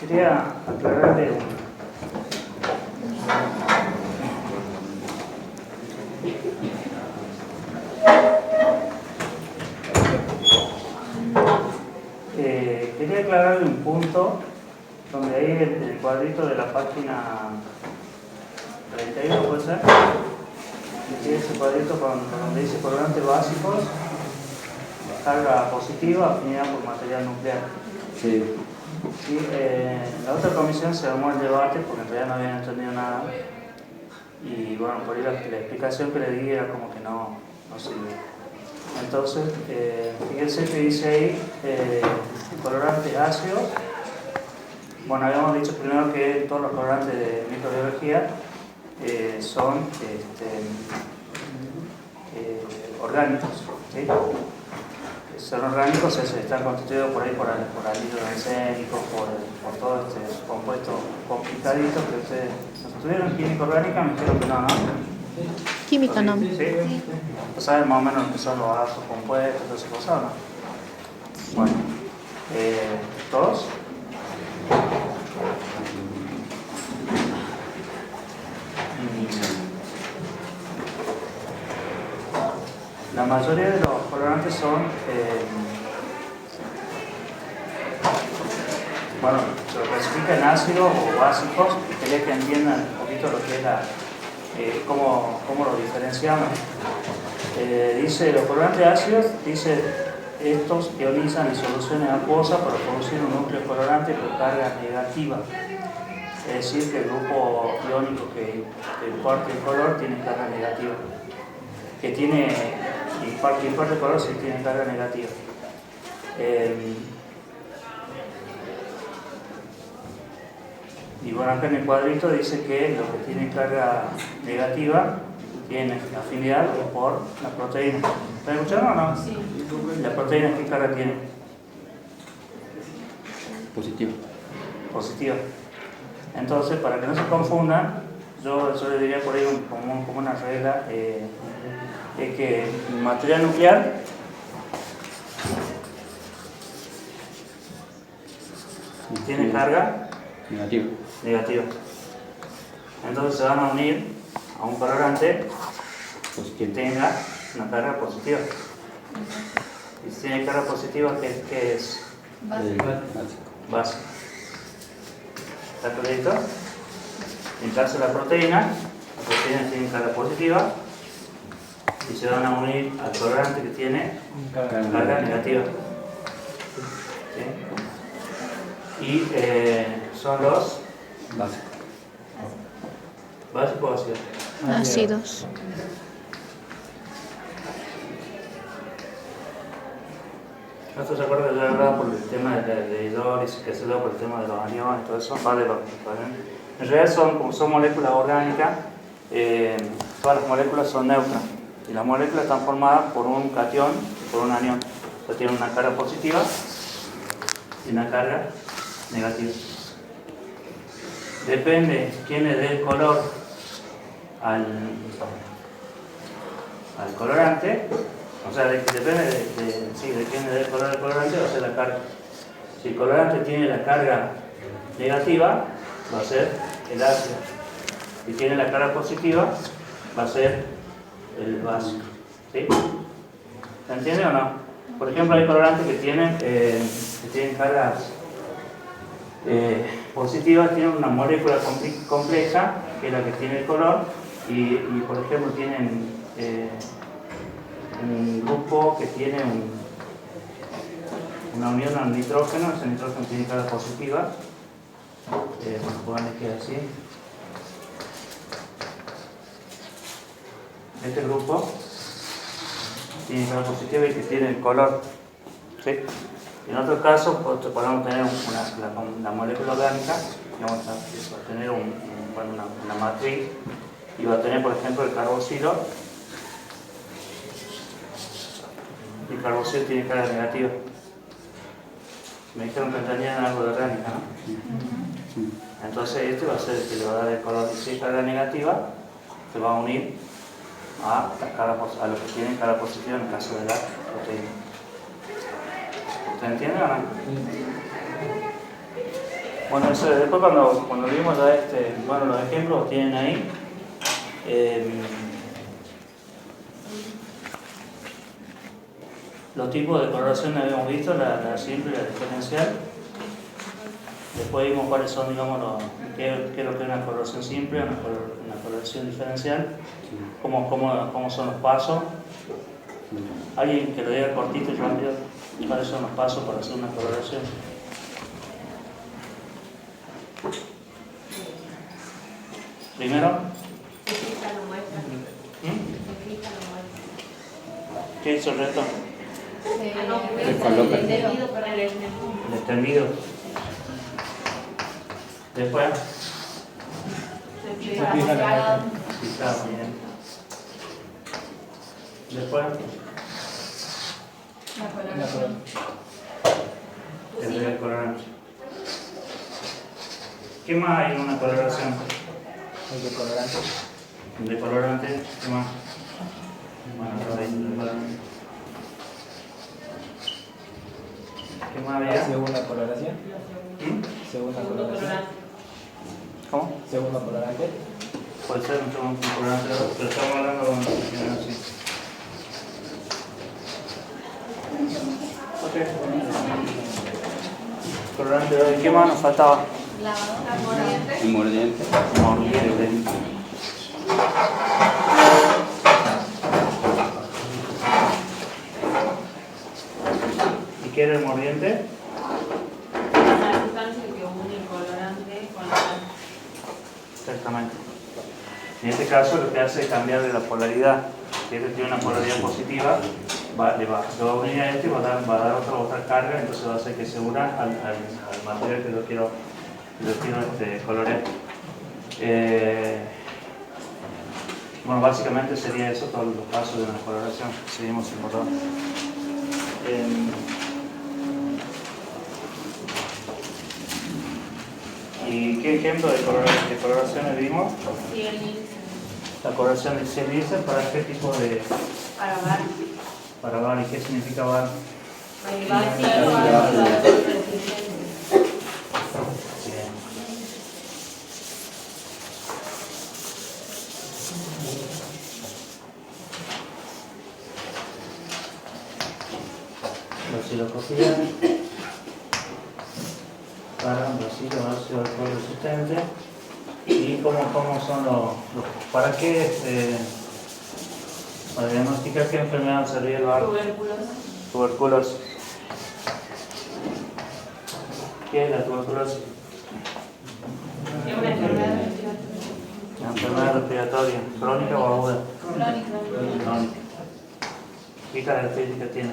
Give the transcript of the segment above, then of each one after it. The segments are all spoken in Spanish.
Quería aclararle un punto donde ahí el cuadrito de la página 31, puede ser, que ese cuadrito donde dice colorantes básicos, carga positiva, afinidad por material nuclear. Sí. Sí, en la otra comisión se armó el debate porque en realidad no habían entendido nada y bueno, por ahí la explicación que le di era como que no sirve. Entonces, fíjense que dice ahí colorantes ácidos. Bueno, habíamos dicho primero que todos los colorantes de microbiología son orgánicos, ¿sí? Son orgánicos, están constituidos por ahí por anhídridos bencénicos, por todo este compuesto complicadito que ustedes no estuvieron en química orgánica, me dijeron que no. Química no. ¿Sí? ¿Saben más o menos lo que son los ácidos compuestos, todas esas cosas o no? Bueno, ¿todos? La mayoría de los colorantes son, bueno, se lo clasifica en ácidos o básicos. Quería que entiendan un poquito lo que es cómo lo diferenciamos. Dice, los colorantes ácidos, dice, estos ionizan en soluciones acuosas para producir un núcleo colorante con carga negativa. Es decir, que el grupo iónico que imparte el color tiene carga negativa. Que imparte el color sí tiene carga negativa. Y bueno, acá en el cuadrito dice que los que tienen carga negativa tienen afinidad por la proteína. ¿Están escuchando o no? Sí. ¿La proteína qué carga tiene? Positivo. Positiva. Entonces, para que no se confundan, yo le diría por ahí como una regla, es que el material nuclear tiene carga negativa. Entonces se van a unir a un colorante que tenga una carga positiva. Y si tiene carga positiva, ¿qué es? Básico. ¿Está clarito? En caso de la proteína tiene carga positiva y se van a unir al colorante que tiene carga negativa. ¿Sí? Y son los básicos o ácidos. Ácidos. Esto se acuerda que yo hablaba por el tema de hidrólisis, que se habla por el tema de los aniones, todo eso. Vale, en realidad como son moléculas orgánicas, todas las moléculas son neutras. Y las moléculas están formadas por un catión y por un anión. O sea, tienen una carga positiva y una carga negativa. Depende quién le dé el color al colorante, o sea, depende de quién le dé el color al colorante, va a ser la carga. Si el colorante tiene la carga negativa, va a ser el ácido. Si tiene la carga positiva, va a ser el básico. ¿Sí? ¿Se entiende o no? Por ejemplo, hay colorantes que tienen cargas positivas, tienen una molécula compleja, que es la que tiene el color, y por ejemplo tienen un grupo que tiene una unión al nitrógeno. Ese nitrógeno tiene carga positiva. Bueno, que queda así. Este grupo tiene carga positiva y que tiene el color. ¿Sí? En otro caso, podemos tener la molécula orgánica, vamos a tener una matriz y va a tener, por ejemplo, el carboxilo. El carboxilo tiene carga negativa. Me dijeron que entendían algo de orgánica, ¿no? Entonces este va a ser el que le va a dar el color. Y si es carga negativa, se va a unir a los que tienen carga positiva en el caso de la proteína. ¿Usted entiende o no? Bueno, después cuando vimos ya los ejemplos tienen ahí. Los tipos de coloración habíamos visto, la simple y la diferencial. Después vimos cuáles son, digamos, qué es lo que es una coloración simple, una coloración diferencial, cómo son los pasos. Alguien que lo diga cortito y rápido, cuáles son los pasos para hacer una coloración. Primero, ¿qué hizo el resto? El extendido. Después, fijado, bien. Después, el colorante. ¿Qué más hay en una coloración? El decolorante. El decolorante, ¿qué más? Bueno, ahora hay decolorante. ¿Qué más había? Segunda coloración. Segunda coloración. ¿Cómo? Segundo colorante. Puede ser un segundo colorante, pero estamos hablando de una cuestión así. Ok. Colorante, ¿qué más nos faltaba? El mordiente. Mordiente. ¿Y qué era el mordiente? La sustancia que une el colorante con la sal. Exactamente. En este caso lo que hace es cambiar la polaridad. Si este tiene una polaridad positiva, va a unir a este y va a dar otra carga, entonces va a hacer que se una al material que yo quiero colorear. Bueno, básicamente sería eso, todos los pasos de una coloración. Seguimos sin borrar. ¿Y qué ejemplo de coloraciones vimos? Sí, el Nielsen. La coloración del Nielsen, ¿para qué tipo de...? Para bar. Para bar, ¿y qué significa bar? Va a ser Bien. La osciloscopía para un vacío ácido alcohol resistente. ¿Y cómo son para qué? Para diagnosticar qué enfermedad sería el bar. Tuberculosis. ¿Qué es la tuberculosis? Es una enfermedad respiratoria. Una enfermedad respiratoria, crónica o aguda. Crónica. ¿Qué características tiene?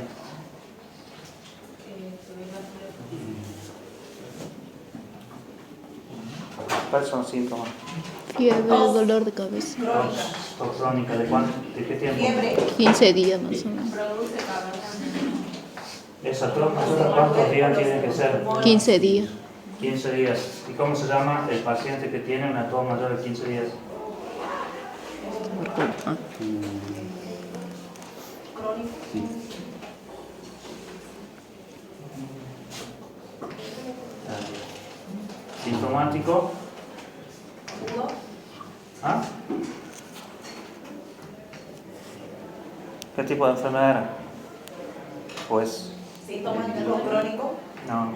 ¿Cuáles son los síntomas? Fiebre, dolor de cabeza. Tos crónica, ¿de qué tiempo? 15 días más o menos. Produce calor. Esa tos, ¿cuántos días tiene que ser? 15 días. 15 días. ¿Y cómo se llama el paciente que tiene una tos mayor de 15 días? Sí. Sintomático. ¿Ah? ¿Qué tipo de enfermedad era? Pues. ¿Sintomático crónico? No.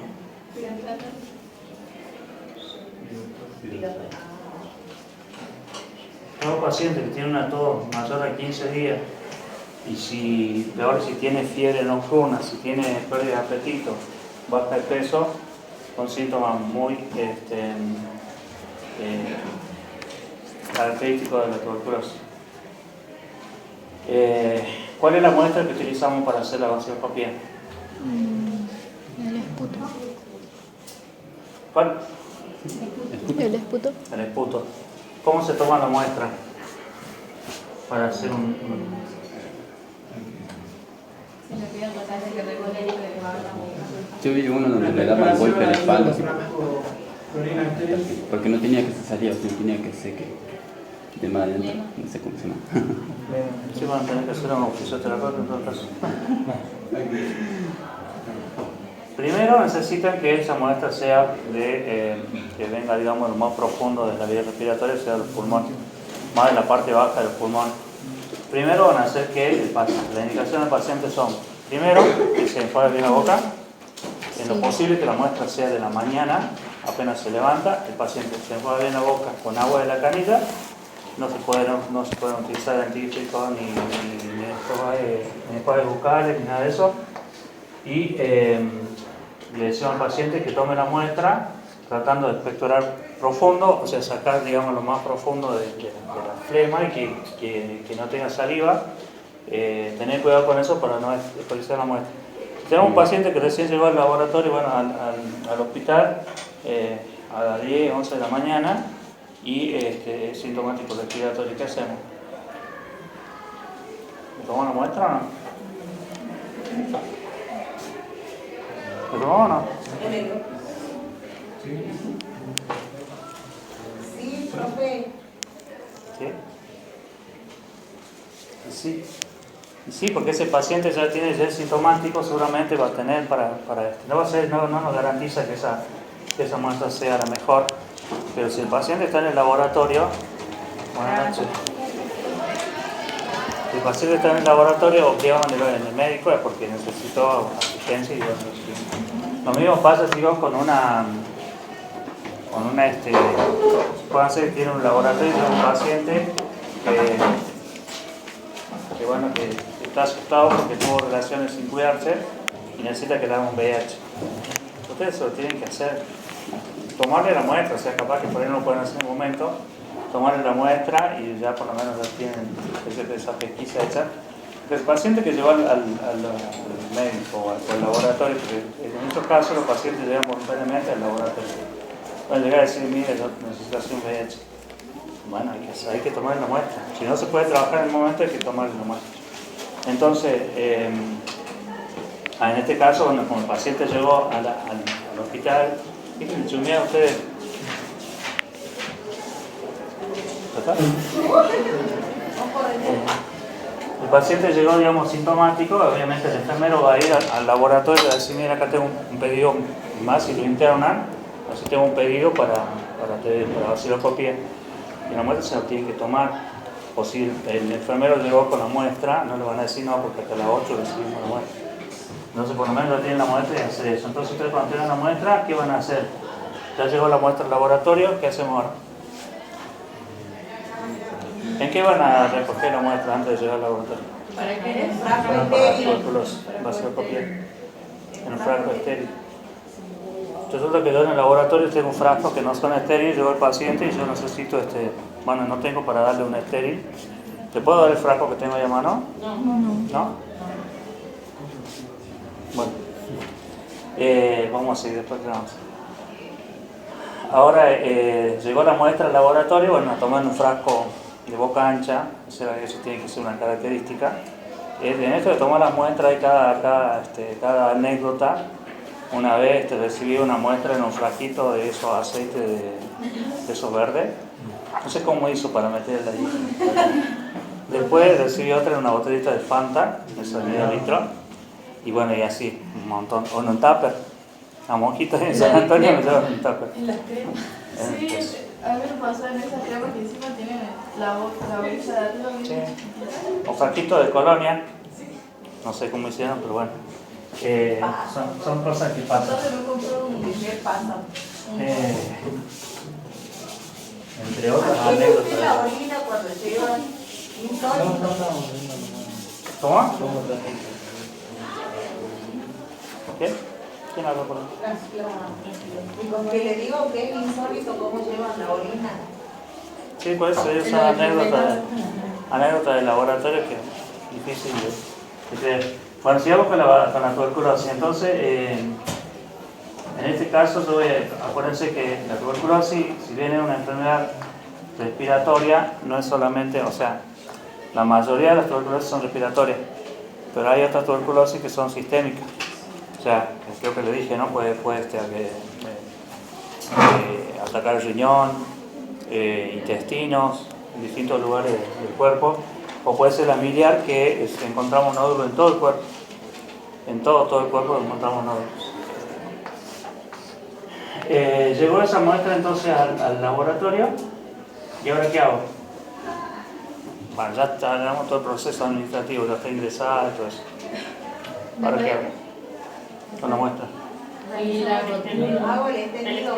Todo paciente que tiene una tos mayor a 15 días y peor si tiene fiebre nocturna, si tiene pérdida de apetito, baja de peso, son síntomas muy característicos de la tuberculosis. ¿Cuál es la muestra que utilizamos para hacer la vaciloscopía? El esputo. ¿Cuál? El esputo. El esputo. ¿Cómo se toma la muestra para hacer Yo vi uno donde le daban golpe a la espalda, porque no tenía que ser salido, sino tenía que ser de más adentro, no sé cómo se llama. Sí, van a tener que hacer un fisioterapeuta en todo caso. Primero necesitan que esa muestra sea que venga, digamos, lo más profundo de la vía respiratoria, sea de los pulmones, más de la parte baja de los pulmones. Primero van a hacer que la indicación del paciente son, primero, que se enjuague bien la boca, en lo posible que la muestra sea de la mañana, apenas se levanta, el paciente se enjuaga bien la boca con agua de la canilla, no se pueden utilizar antibióticos ni enjuagues bucales ni nada de eso, y le decimos al paciente que tome la muestra tratando de expectorar profundo, o sea, sacar, digamos, lo más profundo de la flema y que no tenga saliva. Tener cuidado con eso para no desperdiciar la muestra. Tenemos un paciente que recién llegó al laboratorio, bueno, al hospital a las 10, 11 de la mañana y es sintomático respiratorio. ¿Qué hacemos? ¿Le tomamos la muestra o no? ¿Le tomamos o no? Sí, profe. ¿Qué? Sí. Sí, porque ese paciente ya es sintomático, seguramente va a tener no nos garantiza que esa muestra sea la mejor, pero si el paciente está en el laboratorio, buenas noches. Si el paciente está en el laboratorio o llevan en el médico es porque necesitó asistencia y lo mismo pasa, digo, con una puede ser que tiene un laboratorio y tiene un paciente que está asustado porque tuvo relaciones sin cuidarse y necesita que le hagan un VIH. Ustedes eso lo tienen que hacer, tomarle la muestra, o sea, capaz que por ahí no lo pueden hacer en un momento, tomarle la muestra y ya por lo menos ya tienen esa pesquisa hecha. El paciente que lleva al médico o al laboratorio, porque en estos casos los pacientes llegan voluntariamente al laboratorio, pueden llegar a decir, mire, yo necesito hacer un VIH. Bueno, hay que tomar la muestra. Si no se puede trabajar en el momento, hay que tomar la muestra. Entonces, en este caso, bueno, como el paciente llegó al hospital, ¿qué le chumean a ustedes? El paciente llegó, digamos, sintomático, obviamente el enfermero va a ir al laboratorio y va a decir, mira, acá tengo un pedido más y lo internan, así tengo un pedido para vaciloscopía. Y la muestra se la tienen que tomar. O si el enfermero llegó con la muestra, no le van a decir no, porque hasta las 8 recibimos la muestra. Entonces, por lo menos ya tienen la muestra y hacer eso. Entonces, ustedes cuando tienen la muestra, ¿qué van a hacer? Ya llegó la muestra al laboratorio, ¿qué hacemos ahora? ¿En qué van a recoger la muestra antes de llegar al laboratorio? ¿Para qué? En Frasco un estéril. vaciloscopía. En un frasco estéril. Resulta que yo en el laboratorio tengo un frasco que no son estériles, llevo al paciente y yo necesito bueno, no tengo para darle un estéril. ¿Te puedo dar el frasco que tengo ahí a mano? ¿No? Bueno. Vamos a seguir después que vamos. Ahora llegó la muestra al laboratorio, bueno, a tomar un frasco de boca ancha, eso tiene que ser una característica. En esto de tomar las muestras hay cada anécdota. Una vez recibí una muestra en un frasquito de esos aceites de esos verdes. No sé cómo hizo para meterla ahí. Después recibí otra en una botellita de Fanta, de medio litro. Y bueno, y así, un montón. O en un tupper. A monjitas en San Antonio me llevan un tupper. ¿En las cremas? Sí, a mí me pasó en esas cremas que encima tienen la bolsa de arriba. Sí. O frasquito de colonia. No sé cómo hicieron, pero bueno. Son cosas que pasan. Entonces me compró un primer pasa. Entre otras La anécdotas. orina cuando llevan insólito. ¿Cómo? ¿Qué? ¿Quién habló por ahí? Y con que le digo que es insólito cómo llevan la orina. Sí, pues esas son anécdotas de laboratorio que es difícil de creer. Bueno, sigamos con la tuberculosis. Entonces, en este caso, acuérdense que la tuberculosis, si bien es una enfermedad respiratoria, no es solamente, o sea, la mayoría de las tuberculosis son respiratorias, pero hay otras tuberculosis que son sistémicas. O sea, creo que le dije, ¿no? Puede atacar el riñón, intestinos, en distintos lugares del cuerpo, o puede ser la miliar, que encontramos nódulos en todo el cuerpo. En todo el cuerpo encontramos nódulos. Llegó esa muestra entonces al laboratorio. ¿Y ahora qué hago? Bueno, ya tenemos todo el proceso administrativo, ya está ingresada y todo eso. ¿Ahora qué hago? Con la muestra. Hago el entendido.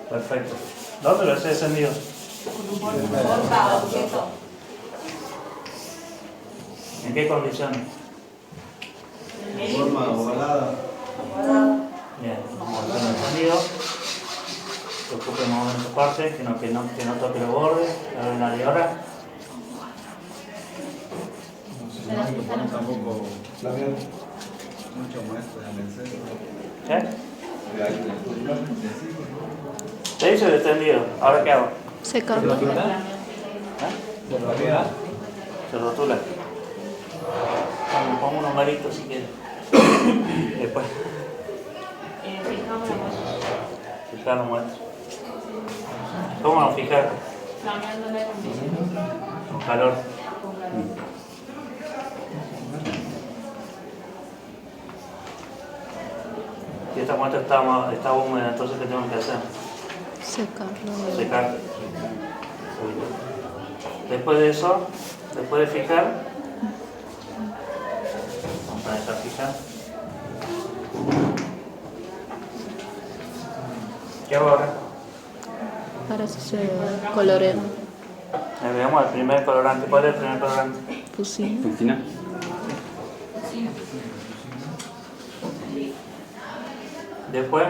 Perfecto. ¿Dónde lo has encendido? Corta objeto. ¿En qué condiciones? Forma ovalada. Bien, vamos a hacer encendido. Que ocupe más o menos su parte, que no toque los bordes. A ver, nadie ahora. Tampoco mucho muestra en el centro. ¿Eh? Te hice el extendido. ¿Ahora qué hago? Secarlo. ¿Eh? Se rotula. Pongo un numerito si quieres. Después. Fijar la muestra. ¿Cómo lo fijar? Con calor. Y esta muestra está húmeda, entonces ¿qué tengo que hacer? Secarlo. Secar. Después de eso, después de fijar, vamos a dejar fijar. ¿Qué hago ahora? Para que se coloree. Veamos el primer colorante. ¿Cuál es el primer colorante? Fucina. Funciona. Después,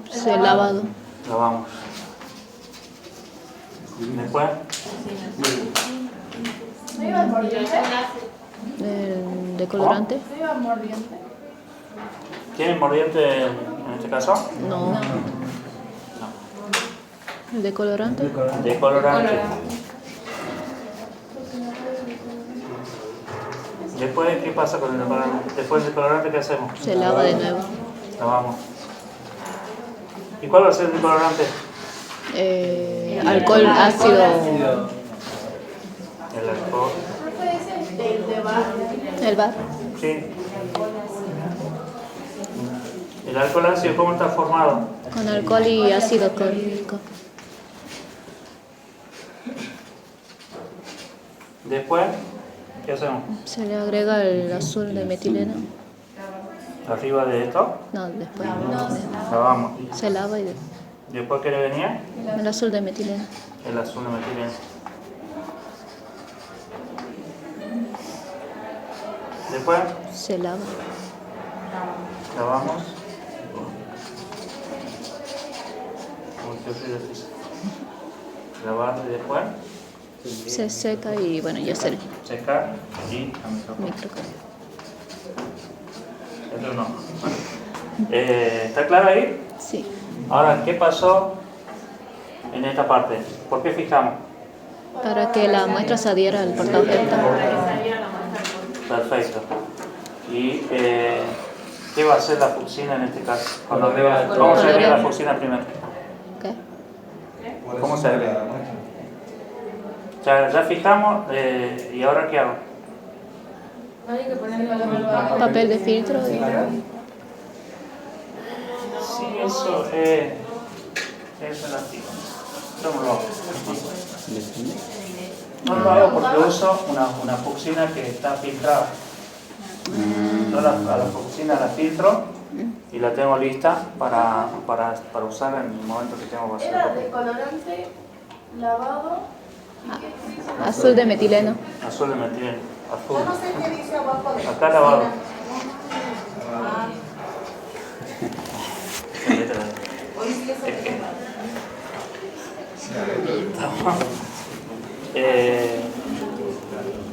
Se lavado. lavamos. Después, ¿No iba el mordiente? El decolorante. ¿No iba el mordiente? ¿tiene mordiente en este caso? No. El decolorante. Decolorante. Después, ¿qué pasa con el decolorante? Después del decolorante, ¿qué hacemos? Se lava de nuevo. Lavamos. ¿Y cuál va a ser el decolorante? Alcohol ácido. El alcohol. ¿No fue ese el de bar? El bar. Sí. ¿El alcohol ácido cómo está formado? Con alcohol y ácido clorhídrico. Después, ¿qué hacemos? Se le agrega el azul de metileno. Arriba de esto, No, después. lavamos. Se lava y Después, ¿qué le venía? el azul de metileno. El azul de metileno. Después, Se lava. lavamos. Uy, qué frío es eso. Lavar y después, Se seca y bueno, ya se secar y a micrófono. microcontrola. Eso no. ¿Está claro ahí? Sí. Ahora, ¿qué pasó en esta parte? ¿Por qué fijamos? Para que la muestra se adhiera al portaobjeto. Perfecto. ¿Y qué va a hacer la fucsina en este caso? ¿Cómo se agrega la fucsina primero? ¿Qué? ¿Cómo se agrega? Ya fijamos, ¿y ahora qué hago? Hay que ponerle la Papel de filtro. Sí, eso es relativo. Yo no lo hago. No lo hago porque uso una fucsina que está filtrada. Yo a la fucsina la filtro y la tengo lista para usar en el momento que tengo que hacer. Era decolorante, lavado. Azul de metileno. Azul de metileno. Azul. Yo no sé qué dice abajo de Acá lavado. Ah, hoy sí es el tema.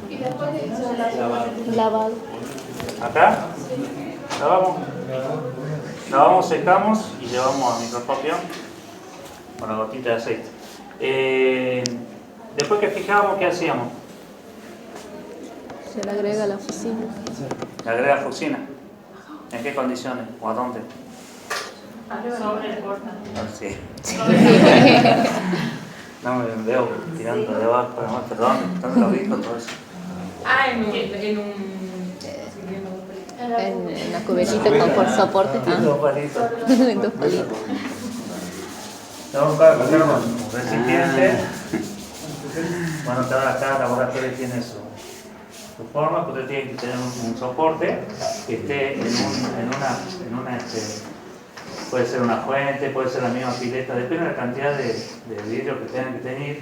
Y después se la Lavado. Acá lavamos, secamos y llevamos al microscopio con la gotita de aceite. Después que fijábamos, ¿qué hacíamos? Se le agrega la fucina. Le agrega fucsina. ¿En qué condiciones? ¿O a dónde? sobre el corta. Sí. No me veo tirando debajo, perdón, tanto lo dijo todo eso. Ah, en un En la cubetita con por soporte. Dos palitos. En 2 palitos. Vamos a coger un recipiente. Bueno, cada laboratorio tiene su forma, que usted tiene que tener un soporte que esté en una puede ser una fuente, puede ser la misma pileta, depende de la cantidad de vidrio que tengan que tener.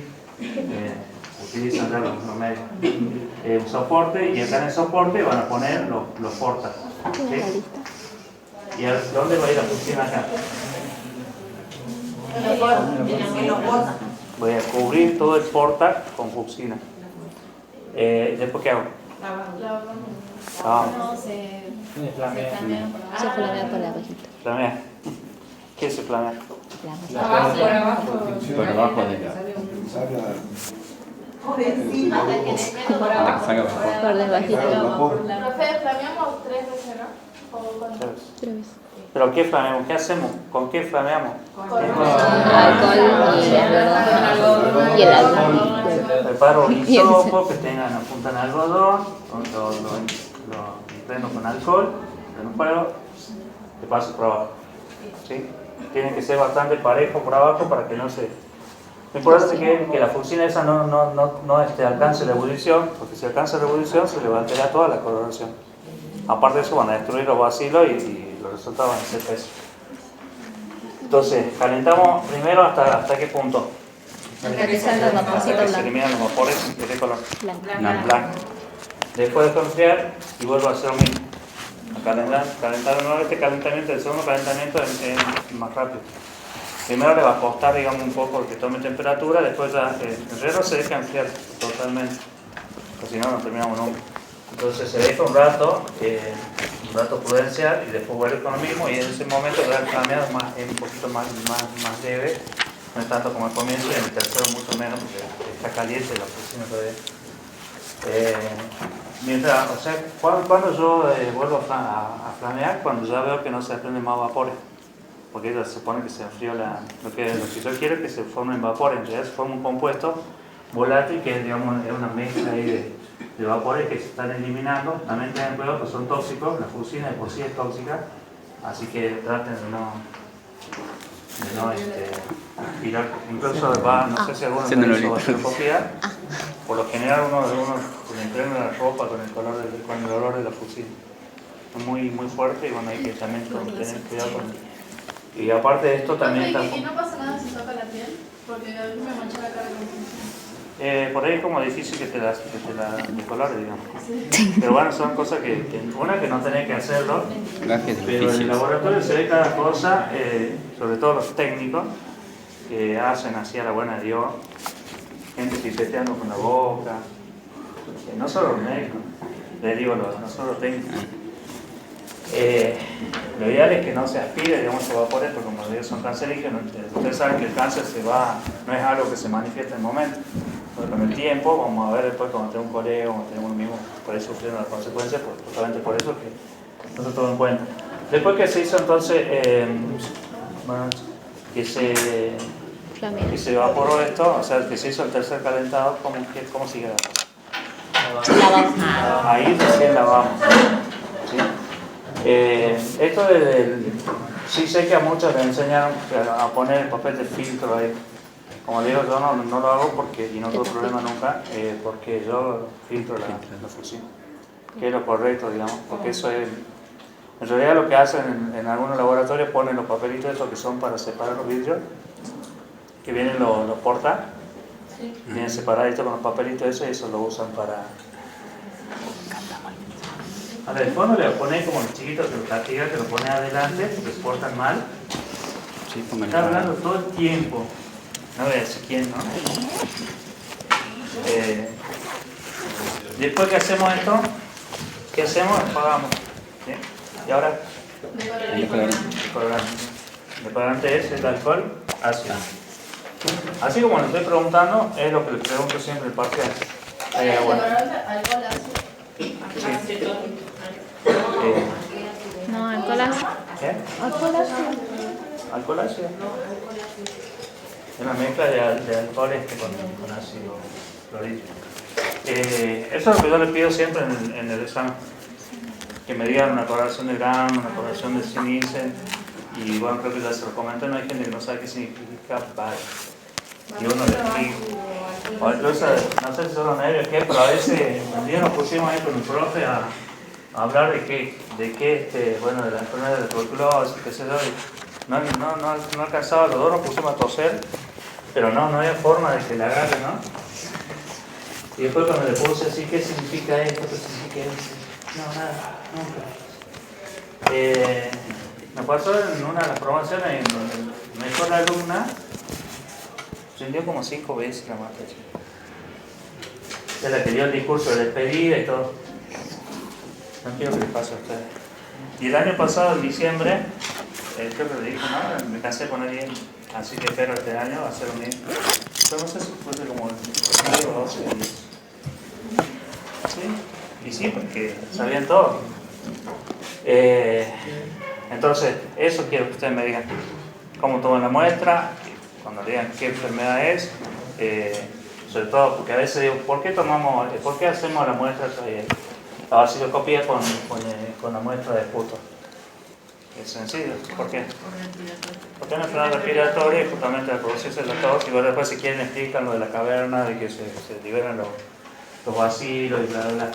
Utilizan los medios. Un soporte, y acá en el soporte van a poner los portas. ¿Sí? ¿Y a dónde va a ir la fusiona acá? En los portas. Voy a cubrir todo el porta con fucina. ¿Después qué hago? No, se Flamea. Se flamea por abajito. Flamea. ¿Qué se flamea? Abajo, por abajo. Por abajo de la. Por encima. Saca vapor. Por debajito. Profe, flameamos 3 veces, ¿no? ¿O cuánto? 3 veces. ¿Pero qué flameamos? ¿Qué hacemos? ¿Con qué flameamos? Alcohol y el algodón. Preparo un hisopo que tenga una punta en algodón, lo imprendo con alcohol, prendo fuego, le paso por abajo. ¿Sí? Tiene que ser bastante parejo por abajo para que no se... Lo importante es que la fucina esa no alcance la ebullición, porque si alcanza la ebullición se le va a alterar toda la coloración. Aparte de eso van a destruir los bacilos y los resultados van a ser pesos. Entonces, calentamos primero hasta qué punto. Hasta que salga el vaporcito Se blanco. eliminan los vapores. ¿De qué color? Blanco. Blanco. Después de enfriar y vuelvo a hacer lo mismo. Calentar nuevo. Este calentamiento, el segundo calentamiento es más rápido. Primero le va a costar, digamos, un poco que tome temperatura, después ya el reloj se deja enfriar totalmente, porque si no, no terminamos nunca. Entonces se deja un rato prudencial y después vuelve con lo mismo, y en ese momento ya el flameado es un poquito más leve, no es tanto como el comienzo, y en el tercero mucho menos, porque está caliente la cocina todavía. O sea, cuando yo vuelvo a flamear, cuando ya veo que no se desprenden más vapores, porque ya se supone que se enfrió lo que yo quiero es que se formen vapores, en realidad se forma un compuesto volátil que digamos, es una mezcla ahí de vapores que se están eliminando. También tengan cuidado que son tóxicos, la fucina de por sí es tóxica, así que traten de no tirar. Incluso no sé si alguno ha hecho bacterioscopía, por lo general uno se le impregna la ropa con el olor de la fucina. Es muy fuerte y bueno, hay que también tener cuidado con eso. Y aparte de esto también está... ¿Y no pasa nada si toca la piel? Porque a mí me mancha la cara con fucina. Por ahí es como difícil que te la decolore, digamos. Sí. Pero bueno, son cosas que no tenés que hacerlo. Pero en el laboratorio se ve cada cosa, sobre todo los técnicos, que hacen así a la buena de Dios. Gente pipeteando con la boca. No solo los médicos, les digo, no solo los técnicos. Lo ideal es que no se aspire, digamos, esos vapores, porque como digo, son cancerígenos. Ustedes saben que el cáncer no es algo que se manifiesta en el momento. Entonces, con el tiempo, vamos a ver después cuando tenga un colega, cuando tenga uno mismo por ahí sufriendo las consecuencias, pues justamente por eso que no se toma en cuenta. Después que se hizo entonces, que se evaporó esto, o sea, que se hizo el tercer calentado, ¿cómo sigue la cosa? Ahí recién lavamos. ¿Sí? Esto sí sé que a muchos les enseñaron a poner el papel de filtro ahí. Como digo, yo no lo hago y no tuve problema nunca, porque yo filtro la fusión, que es lo correcto, digamos, porque eso es... En realidad lo que hacen en algunos laboratorios, ponen los papelitos estos que son para separar los vidrios, que vienen los portas, vienen separaditos con los papelitos esos, y eso lo usan para... Al del fondo le ponéis como los chiquitos que lo castigan, que lo ponen adelante porque se portan mal. Sí, está hablando todo el tiempo. No voy a decir quién, ¿no? Después que hacemos esto, ¿qué hacemos? Apagamos. ¿Sí? Y ahora, el colorante. El colorante es el alcohol ácido. Así como le estoy preguntando, es lo que le pregunto siempre el parcial. ¿Alcohol ácido? Sí. No, alcohol ácido. ¿Qué? Alcohol ácido. ¿Alcohol ácido? Es una mezcla de alcoholes con ácido clorhídrico. Eso es lo que yo le pido siempre en el examen. que me digan una coloración de grano, una coloración de Sinicen, y bueno, creo que ya se lo comenté, no hay gente que no sabe qué significa bar. Y uno le explica. No sé si son los nervios o qué, pero a veces un día nos pusimos ahí con un profe a hablar de qué, bueno, de la enfermedad de tuberculosis, qué sé yo, y no alcanzaba, los dos nos pusimos a toser, pero no había forma de que la agarre, ¿no? Y después cuando le puse así, ¿qué significa esto? ¿Qué significa eso? No, nada, nunca. Me pasó en una de las promociones en donde me dijo la alumna, rindió como 5 veces la materia. Es la que dio el discurso de despedida y todo. No quiero que le pase a ustedes. Y el año pasado, en diciembre, creo que le dije, no, me cansé de poner bien, así que espero este año hacer lo mismo. Yo no sé si fue como el 9 o 12 días. Sí, y sí, porque sabían todo. Entonces, eso quiero que ustedes me digan. Cómo toman la muestra, cuando le digan qué enfermedad es, sobre todo porque a veces digo, ¿por qué hacemos la muestra? La vaciloscopía con la muestra de puto. Es sencillo. ¿Por qué? Porque es una enfermedad respiratoria y justamente al producirse la tos, y bueno, después si quieren explican lo de la caverna, de que se liberan los bacilos y bla bla bla.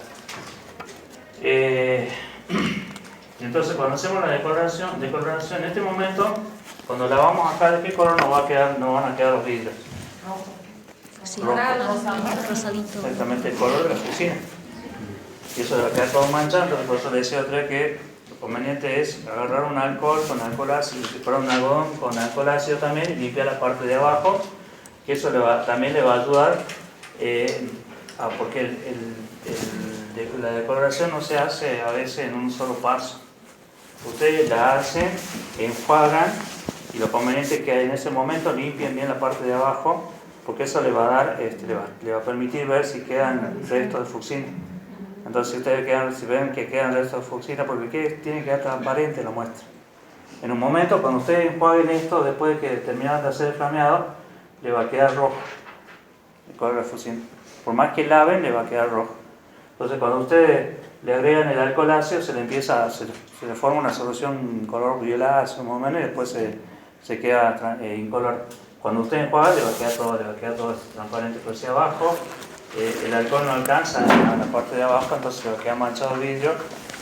Y entonces cuando hacemos la decoloración, en este momento, cuando la vamos a sacar, ¿de qué color nos van a quedar los vidrios? Sí, Rojo. rosadito. Exactamente el color de la fucina. Y eso va a quedar todo manchado, por eso le decía otra vez que lo conveniente es agarrar un alcohol con alcohol ácido, si fuera un algodón con alcohol ácido también, y limpiar la parte de abajo, que eso también le va a ayudar, porque la decoloración no se hace a veces en un solo paso. Ustedes la hacen, enjuagan, y lo conveniente es que en ese momento limpien bien la parte de abajo, porque eso le va a dar, le va a permitir ver si quedan restos de fucina. Entonces si ustedes si ven que quedan restos de fucina, porque tiene que quedar transparente la muestra. En un momento, cuando ustedes enjuaguen esto, después de que terminan de hacer el flameado, le va a quedar rojo el color de la fucina. Por más que laven, le va a quedar rojo. Entonces cuando ustedes le agregan el alcohol ácido, se le forma una solución color violáceo más o menos, y después se queda incolor. Cuando ustedes enjuagan, le va a quedar todo transparente por hacia abajo. El alcohol no alcanza a la parte de abajo, entonces le va a quedar manchado el vidrio,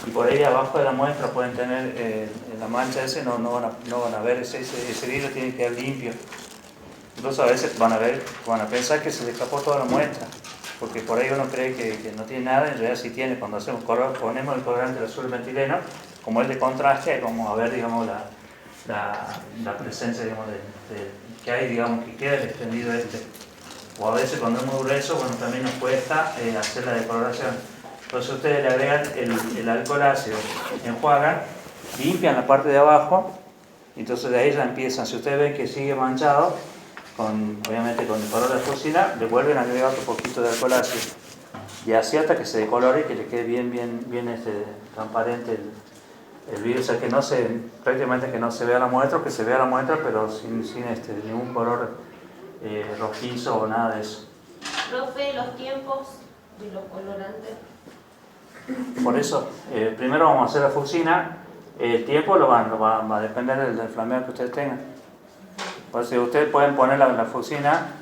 y por ahí abajo de la muestra pueden tener la mancha ese, no van a ver, ese vidrio tiene que quedar limpio. Entonces a veces van a pensar que se le escapó toda la muestra, porque por ahí uno cree que no tiene nada, en realidad sí tiene. Cuando hacemos ponemos el colorante del azul metileno, como es de contraste, vamos a ver, digamos, la presencia, digamos, que hay, digamos, que queda el extendido O a veces cuando es muy grueso, bueno, también nos cuesta hacer la decoloración. Entonces ustedes le agregan el alcohol ácido, enjuagan, limpian la parte de abajo, y entonces de ahí ya empiezan. Si ustedes ven que sigue manchado, obviamente con el color de la fucina, le vuelven a agregar otro poquito de alcohol ácido. Y así hasta que se decolore y que le quede bien transparente el vidrio. O sea, que prácticamente que no se vea la muestra, que se vea la muestra, pero sin ningún color rojizo o nada de eso. Profe, los tiempos de los colorantes. Por eso, primero vamos a hacer la fucina. El tiempo va a depender del flameo que ustedes tengan. Por eso ustedes pueden poner la fucina,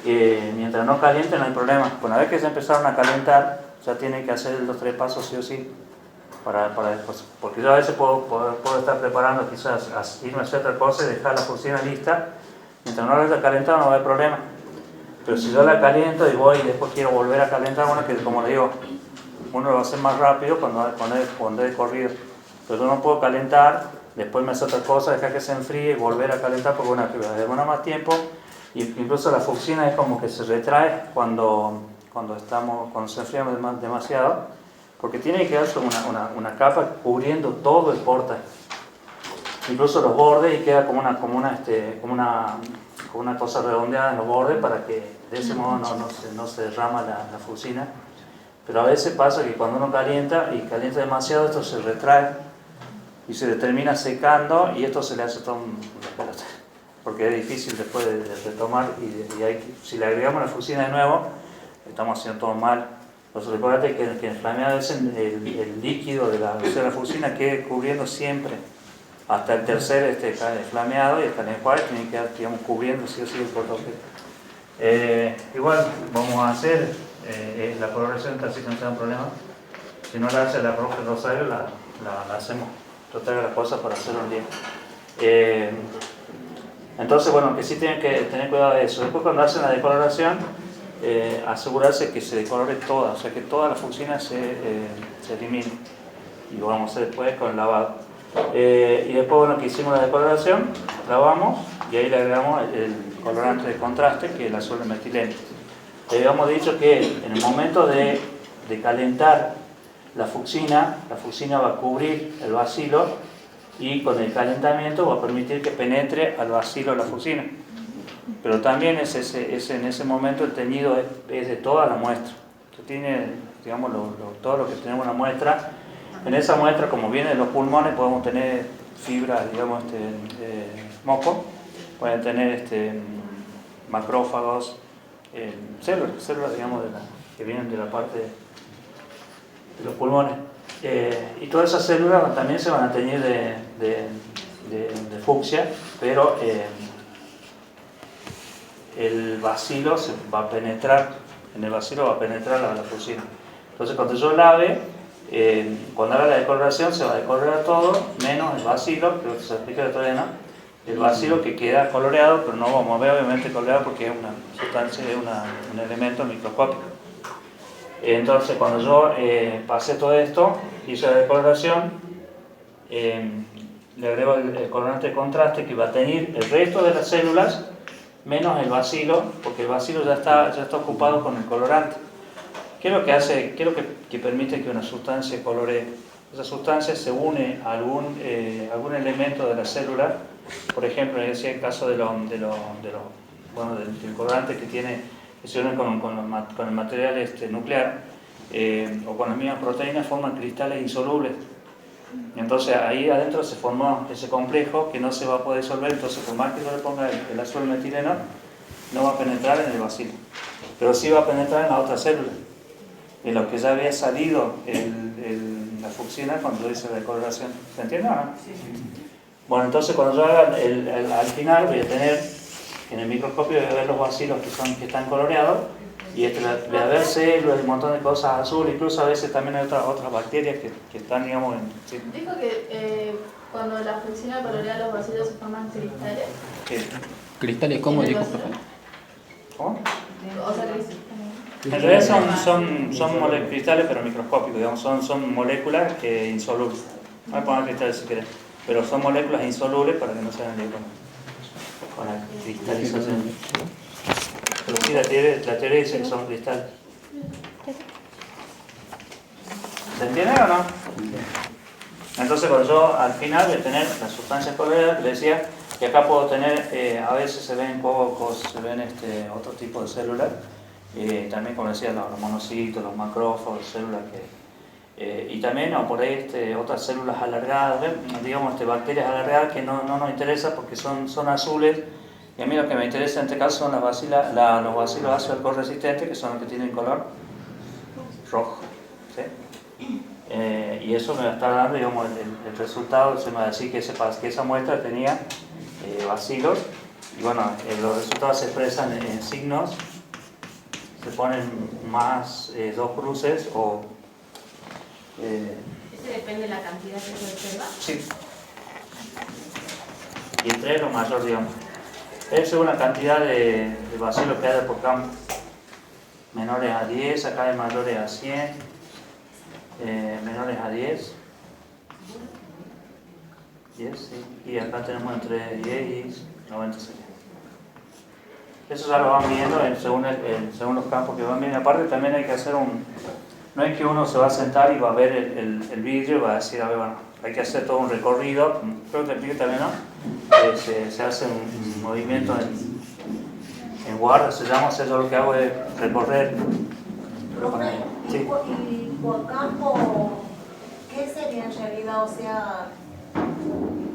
mientras no caliente no hay problema. Una vez que se empezaron a calentar, ya tienen que hacer los 3 pasos sí o sí. Para después. Porque yo a veces puedo estar preparando quizás irme a hacer otra cosa y dejar la fucina lista. Mientras no la haya calentado no va a haber problema. Pero si yo la caliento y voy y después quiero volver a calentar, bueno, que como le digo, uno lo va a hacer más rápido cuando he corrido. Pero yo no puedo calentar, después me hace otra cosa, dejar que se enfríe y volver a calentar, porque bueno, demora más tiempo. Y incluso la fucina es como que se retrae cuando se enfría demasiado, porque tiene que quedarse una capa cubriendo todo el porta. Incluso los bordes, y queda como una cosa redondeada en los bordes, para que de ese modo no se derrama la fucina. Pero a veces pasa que cuando uno calienta demasiado, esto se retrae y se termina secando, y esto se le hace todo un pelota, porque es difícil después de retomar, y si le agregamos la fucina de nuevo, estamos haciendo todo mal. Pues recuérdate que el flameado es el líquido de la fucina que cubriendo siempre, hasta el tercer flameado, y hasta el cual tiene que quedar, digamos, cubriendo sí o sí el portaobjeto. Igual vamos a hacer la coloración, casi que no sea un problema. Si no la hace la profe Rosario, la hacemos. Yo traigo las cosas para hacerlo un día. Entonces, bueno, que sí tienen que tener cuidado de eso. Después, cuando hacen la decoloración, asegurarse que se decolore toda, o sea, que toda la fucina se elimine. Y lo vamos a hacer después con el lavado. Y después, bueno, que hicimos la decoloración, lavamos y ahí le agregamos el colorante de contraste, que es el azul de metileno. Habíamos dicho que en el momento de calentar la fucsina va a cubrir el bacilo y con el calentamiento va a permitir que penetre al bacilo la fucsina. Pero también en ese momento el teñido es de toda la muestra. Que tiene, digamos, todo lo que tenemos en la muestra. En esa muestra, como viene de los pulmones, podemos tener fibra, digamos, moco, pueden tener macrófagos, células, digamos, que vienen de la parte de los pulmones. Y todas esas células también se van a teñir de fucsia, pero el bacilo se va a penetrar, en el bacilo va a penetrar la fucina. Entonces, cuando yo lave, cuando haga la decoloración, se va a decolorar todo, menos el bacilo, creo que se explica todavía, ¿no? El bacilo que queda coloreado, pero no vamos a ver obviamente coloreado porque es una sustancia, es un elemento microscópico. Entonces, cuando yo pasé todo esto, hice la decoloración, le agrego el colorante de contraste que va a teñir el resto de las células, menos el bacilo, porque el bacilo ya está ocupado con el colorante. ¿Qué es lo que hace? ¿Qué es lo que permite que una sustancia coloree? Esa sustancia se une a algún elemento de la célula. Por ejemplo, decía el caso del colorante que se une con el material nuclear o con las mismas proteínas, forman cristales insolubles. Entonces ahí adentro se formó ese complejo que no se va a poder disolver. Entonces, por más que yo le ponga el azul metileno, no va a penetrar en el bacilo, pero sí va a penetrar en la otra célula, en lo que ya había salido la fucsina cuando hice la decoloración. ¿Se entiende o no? Sí. Bueno, entonces cuando yo haga al final voy a tener en el microscopio, voy a ver los bacilos que están coloreados y voy a ver células y un montón de cosas azules. Incluso a veces también hay otras bacterias que están, digamos, ¿sí? Dijo que cuando la fucsina colorea los bacilos se forman cristales. ¿Qué? ¿Cristales cómo, dijo, profe? ¿Cómo? O sea, En realidad son cristales, pero microscópicos, digamos, son moléculas insolubles. Voy a poner cristales si querés, pero son moléculas insolubles para que no se hagan con la cristalización. Pero sí, la teoría dice que son cristales. ¿Se entiende o no? Entonces, cuando yo al final voy a tener las sustancias coloreadas, le decía que acá puedo tener, a veces se ven cocos, se ven otro tipo de células. También, como decía, los monocitos, los macrófagos, células y también por ahí otras células alargadas, digamos bacterias alargadas que no nos interesa porque son azules, y a mí lo que me interesa en este caso son los bacilos ácidos alcohol resistentes, que son los que tienen color rojo, ¿sí? Y eso me va a estar dando, digamos, el resultado, se me va a decir que esa muestra tenía bacilos, y bueno, los resultados se expresan en signos. Se ponen más 2 cruces o... ¿Ese depende de la cantidad que se observa? Sí. Y el 3 es lo mayor, digamos. Es una cantidad de bacilos que hay por campo. Menores a 10, acá hay mayores a 100, menores a 10. 10, sí. Y acá tenemos entre 10 y 90 segundos. Eso ya lo van viendo según los campos que van viendo. Aparte también hay que hacer no es que uno se va a sentar y va a ver el vídeo y va a decir, a ver, bueno, hay que hacer todo un recorrido, creo que explique también, ¿no? Se hace un movimiento en guarda, se llama, yo lo que hago es recorrer. Profe, Sí. y por campo, ¿qué sería en realidad? O sea,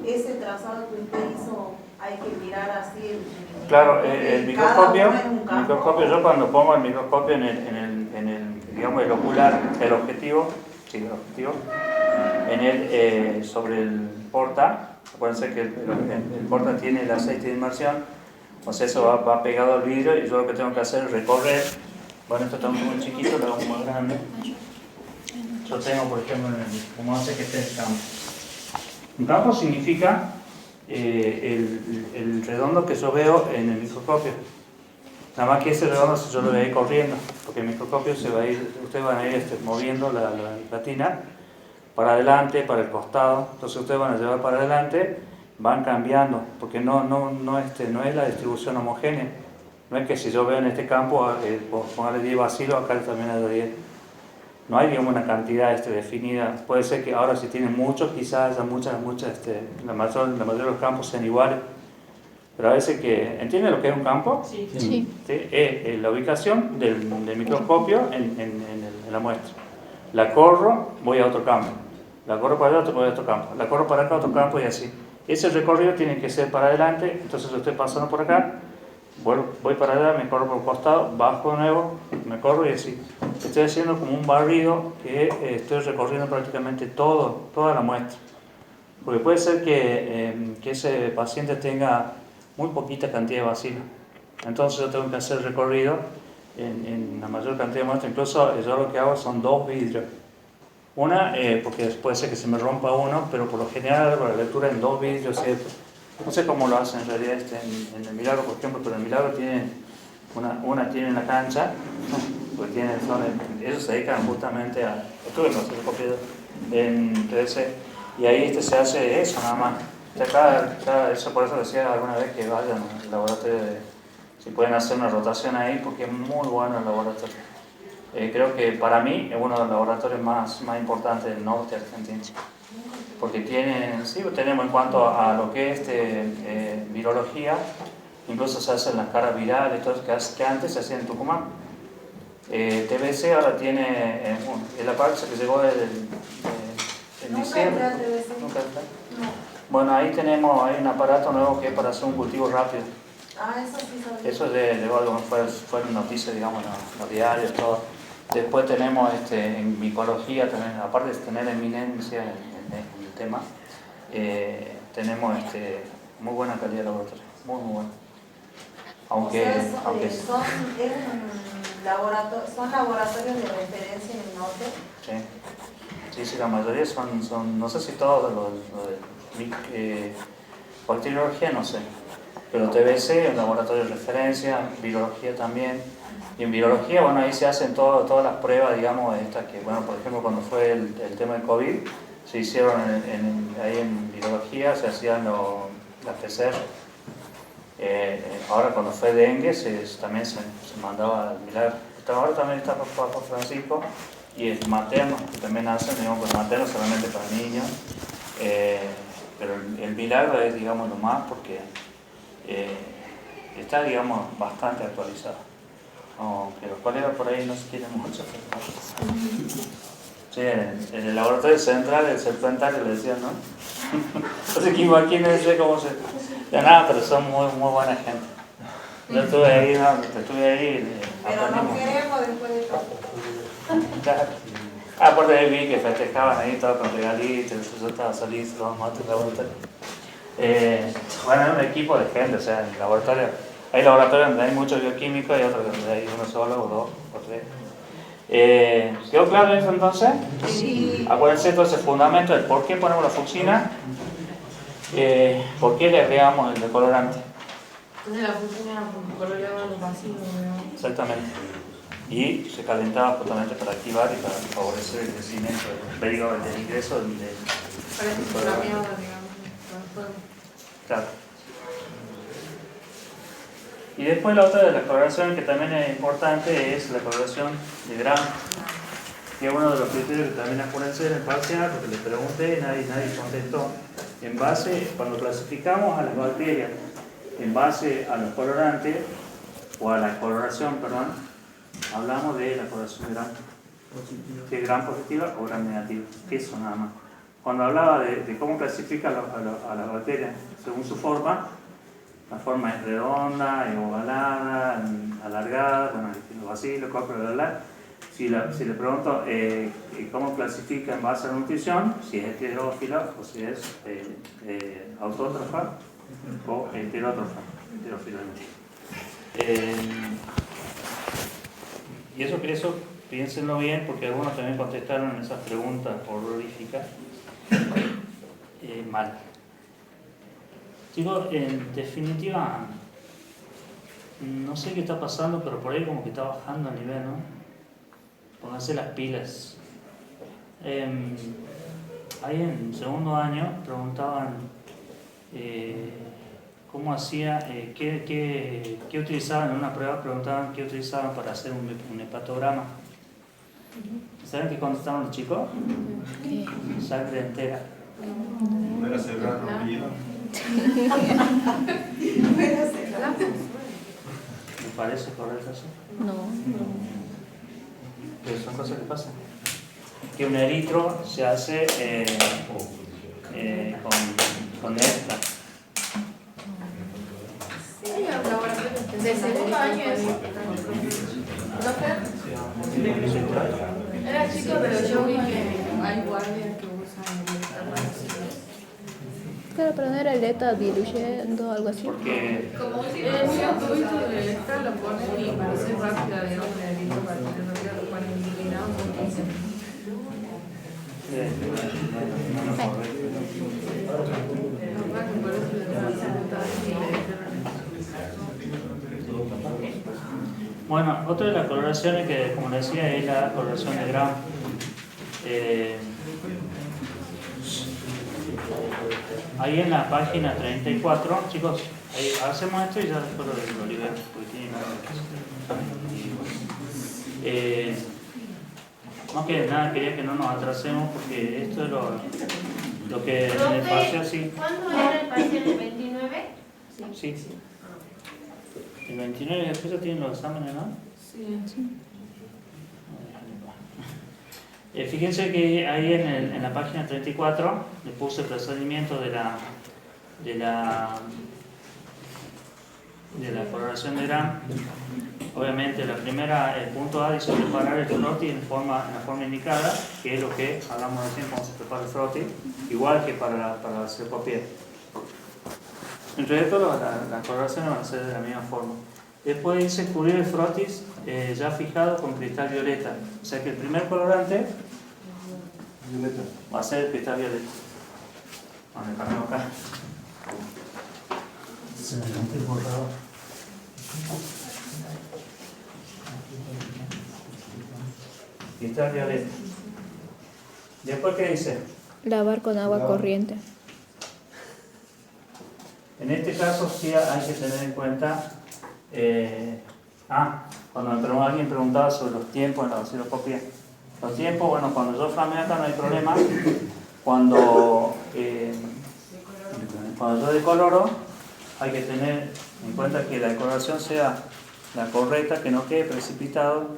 ese trazado que usted hizo, hay que mirar así. Claro, el cada microscopio, uno en un campo. yo cuando pongo el microscopio en digamos, el ocular, el objetivo, sobre el porta, acuérdense que el porta tiene el aceite de inmersión, o sea, eso va pegado al vidrio y yo lo que tengo que hacer es recorrer. Bueno, esto está muy chiquito, lo hago más grande. Yo tengo, por ejemplo, como hace que esté el campo. Un campo significa el redondo que yo veo en el microscopio. Nada más que ese redondo yo lo voy a ir corriendo, porque el microscopio se va a ir, ustedes van a ir moviendo la platina para adelante, para el costado. Entonces ustedes van a llevar para adelante, van cambiando, porque no es la distribución homogénea. No es que si yo veo en este campo, ponerle 10 bacilos, acá también hay 10. No hay, digamos, una cantidad definida. Puede ser que ahora si tienen muchos, quizás haya la mayoría de los campos sean iguales. Pero a veces que, ¿entienden lo que es un campo? Sí. Sí. ¿Sí? Es la ubicación del microscopio en la muestra. La corro, voy a otro campo. La corro para allá, voy a otro campo. La corro para acá, otro campo y así. Ese recorrido tiene que ser para adelante, entonces yo estoy pasando por acá, voy para allá, me corro por el costado, bajo de nuevo, me corro y así. Estoy haciendo como un barrido que estoy recorriendo prácticamente toda la muestra. Porque puede ser que ese paciente tenga muy poquita cantidad de bacilos. Entonces yo tengo que hacer recorrido en la mayor cantidad de muestras. Incluso yo lo que hago son 2 vidrios. Una, porque puede ser que se me rompa uno, pero por lo general la lectura en 2 vidrios, ¿cierto? No sé cómo lo hacen en realidad en el Milagro, por ejemplo, pero en el Milagro tienen una tiene en la cancha, porque ellos se dedican justamente a... Estuve en los telescopios en TDC, y ahí se hace eso nada más. Eso por eso decía alguna vez que vayan al laboratorio, si pueden hacer una rotación ahí, porque es muy bueno el laboratorio. Creo que para mí es uno de los laboratorios más importantes del norte argentino. Porque tenemos en cuanto a lo que es virología, incluso se hacen las caras virales, todo que antes se hacían en Tucumán. TBC ahora tiene, el aparato que llegó en diciembre. ¿Nunca está? No. Bueno, ahí hay un aparato nuevo que es para hacer un cultivo rápido. Ah, eso sí sabía. Eso llegó algo, fueron noticias, digamos, en los diarios, todo. Después tenemos en micología también, aparte de tener eminencia en el tema, tenemos muy buena calidad de laboratorio, muy buena. Aunque, son laboratorios de referencia en el norte. Sí, la mayoría son no sé si todos los de bacteriología, no sé, pero TBC es un laboratorio de referencia, virología también. Y en virología, bueno, ahí se hacen todas las pruebas, digamos, que, bueno, por ejemplo, cuando fue el tema del COVID, se hicieron ahí en virología, se hacían las PCR. Ahora cuando fue dengue, también se mandaba al Milagro. Ahora también está Papa Francisco y el materno, que también hacen, digamos, pues materno solamente para niños. Pero el Milagro es, digamos, lo más porque está, digamos, bastante actualizado. Aunque los colegas por ahí no se quieren mucho. Sí, en el laboratorio central, el serpentario le decían, ¿no? No sé quién imagínense cómo se... Ya nada, pero son muy buena gente. Yo estuve ahí, Pero no queremos después de todo. Claro. Aparte de vi que festejaban ahí, todo con regalitos, yo estaba solito, los mates en el laboratorio. Bueno, es un equipo de gente, o sea, en el laboratorio. Hay laboratorios donde hay muchos bioquímicos y otros donde hay uno solo o 2 o 3. ¿Quedó claro eso entonces? Sí. Acuérdense entonces el fundamento del por qué ponemos la fucsina, por qué le agregamos el decolorante. Entonces la funciona coloreaba los vacíos, ¿no? Exactamente. Y se calentaba justamente para activar y para favorecer el crecimiento del ingreso del Para que se flameaba, digamos, con el fuego. Claro. Y después la otra de la coloración que también es importante es la coloración de grano, que es uno de los criterios que también acuérdense en el parcial, porque les pregunté y nadie contestó. Cuando clasificamos a las bacterias en base a los colorantes, o a la coloración, perdón, hablamos de la coloración de grano, que es gran positiva o gran negativa, eso nada más. Cuando hablaba de cómo clasifica a las bacterias según su forma, La forma es redonda, es ovalada, alargada, bueno, los vacilos, copro, bla, bla. Si le pregunto cómo clasifica en base a la nutrición, si es heterófila o si es autótrofa o heterótrofa. Y eso piénsenlo bien, porque algunos también contestaron esas preguntas horroríficas mal. Chicos, en definitiva, no sé qué está pasando, pero por ahí como que está bajando el nivel, ¿no? Pónganse las pilas. Ahí en segundo año preguntaban cómo hacía, qué utilizaban en una prueba, preguntaban qué utilizaban para hacer un hepatograma. ¿Saben qué contestaron los chicos? ¿Qué? Sangre entera. No era cerrar rompido. ¿Me parece correcto eso? No. Pero son cosas que pasan. Que un eritro se hace con esta. De segundo año es. Era chico, pero yo vi que hay guardias que usan el. Claro, pero no era el ETA diluyendo o algo así. Porque Como un tubito de esta lo ponen y parece rápida, digamos, el hilito para tener rápido, lo ponen inclinado con 15. Bueno, otra de las coloraciones que, como les decía, es la coloración de Gram. Ahí en la página 34, chicos, ahí hacemos esto y ya después lo liberamos, porque tiene nada que hacer. Más que nada quería que no nos atrasemos, porque esto es lo que en el parcial sí. ¿Cuándo era el parcial? ¿El 29? Sí. El 29 y después ya tienen los exámenes, ¿no? Sí. Fíjense que ahí en la página 34 le puse el procedimiento de la coloración de Gram. Obviamente la primera, el punto A dice preparar el froti en la forma indicada, que es lo que hablamos recién cuando se prepara el froti, igual que para hacer copiar. Entre esto las coloraciones van a ser de la misma forma. Después dice cubrir el frotis ya fijado con cristal violeta. O sea que el primer colorante va a ser el cristal violeta. Vamos a dejarlo acá. Se me rompe el borrador. Cristal violeta. Después, ¿qué dice? Lavar con agua corriente. En este caso sí hay que tener en cuenta, cuando alguien preguntaba sobre los tiempos en la vaciloscopia. Los tiempos, bueno, cuando yo flameo acá no hay problema. Cuando yo decoloro, hay que tener en cuenta que la decoloración sea la correcta, que no quede precipitado,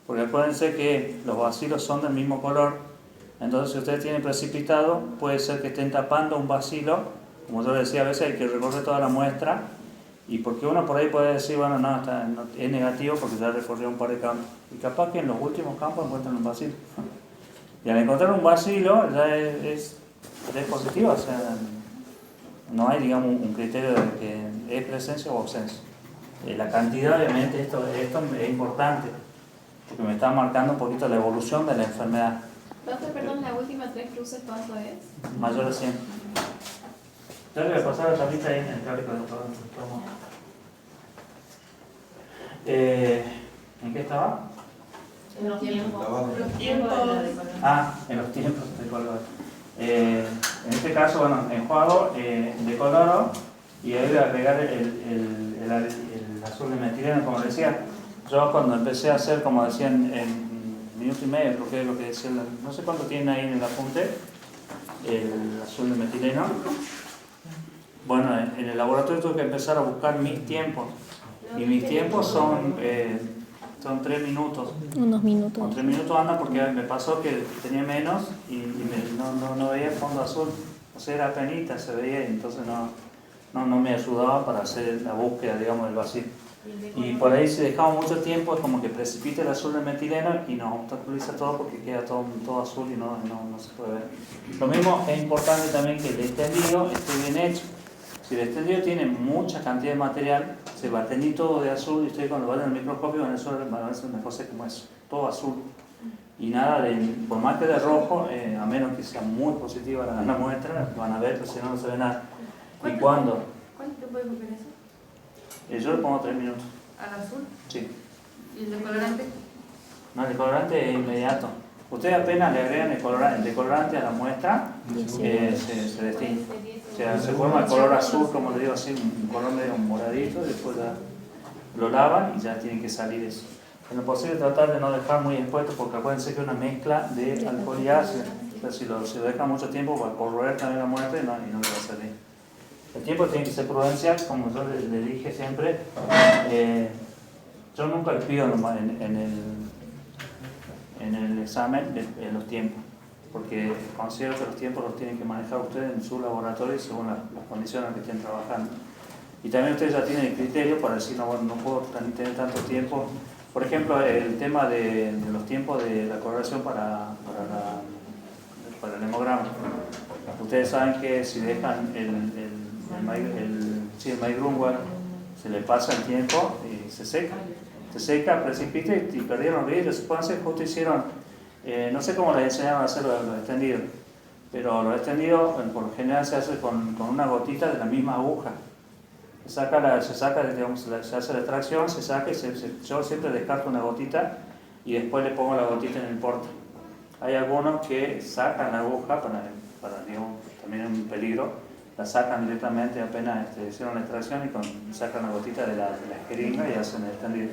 porque acuérdense que los bacilos son del mismo color. Entonces, si ustedes tienen precipitado, puede ser que estén tapando un bacilo. Como yo decía, a veces hay que recorrer toda la muestra, y porque uno por ahí puede decir, bueno, no, es negativo porque ya recorrió un par de campos. Y capaz que en los últimos campos encuentran un bacilo. Y al encontrar un bacilo ya es positivo, o sea, no hay, digamos, un criterio de que es presencia o ausencia. La cantidad, obviamente, esto es importante, porque me está marcando un poquito la evolución de la enfermedad. Doctor, perdón, la última 3 cruces, ¿cuánto es? Mayor a 100. Yo le voy a pasar la tablita ahí en el teórico de todo. ¿En qué estaba? En los tiempos. En los tiempos de color. En este caso, bueno, enjuago, decoloro, y ahí voy a agregar el azul de metileno, como decía. Yo cuando empecé a hacer, como decían, en minuto y medio, creo que es lo que decía, no sé cuánto tiene ahí en el apunte, el azul de metileno. Bueno, en el laboratorio tuve que empezar a buscar mis tiempos, y mis tiempos son 3 minutos. Unos minutos. Con 3 minutos anda, porque me pasó que tenía menos y no veía el fondo azul, o sea, era penita, se veía, y entonces no no me ayudaba para hacer la búsqueda, digamos, del vacío. Y por ahí si dejamos mucho tiempo es como que precipita el azul del metileno y nos obstaculiza todo porque queda todo azul y no se puede ver. Lo mismo es importante también que el extendido esté bien hecho. Si el extendido tiene mucha cantidad de material, se va a teñir todo de azul y ustedes cuando vayan al microscopio van a ver una cosa como eso, todo azul. Y nada, por más que de rojo, a menos que sea muy positiva la muestra, van a ver que si no se ve nada. ¿Y cuándo? ¿Cuánto tiempo puede coger eso? Yo le pongo 3 minutos. ¿Al azul? Sí. ¿Y el decolorante? No, el decolorante es inmediato. Ustedes apenas le agregan el decolorante a la muestra, se destiñe. O sea, se forma el color azul, como le digo así, un color medio moradito, y después ya lo lavan y ya tiene que salir eso. En lo posible tratar de no dejar muy expuesto, porque acuérdense que es una mezcla de alcohol y ácido. Entonces si lo dejan mucho tiempo va a corroer también la muestra y no le va a salir. El tiempo tiene que ser prudencial, como yo le dije siempre. Yo nunca les pido en el examen los tiempos, porque considero que los tiempos los tienen que manejar ustedes en su laboratorio según las condiciones en que estén trabajando. Y también ustedes ya tienen el criterio para decir, no, bueno, no puedo tener tanto tiempo. Por ejemplo, el tema de los tiempos de la coloración para el hemograma. Ustedes saben que si dejan el Mike Grunwald, se le pasa el tiempo y se seca. Se seca, precipita y perdieron los vidrios. Supónganse, justo hicieron, no sé cómo les enseñaron a hacer los extendidos, pero los extendidos por lo general se hace con una gotita de la misma aguja. Se hace la extracción, se saca y yo siempre descarto una gotita y después le pongo la gotita en el porte. Hay algunos que sacan la aguja para digamos, también es un peligro, la sacan directamente apenas hicieron la extracción y sacan la gotita de la jeringa y hacen el extendido.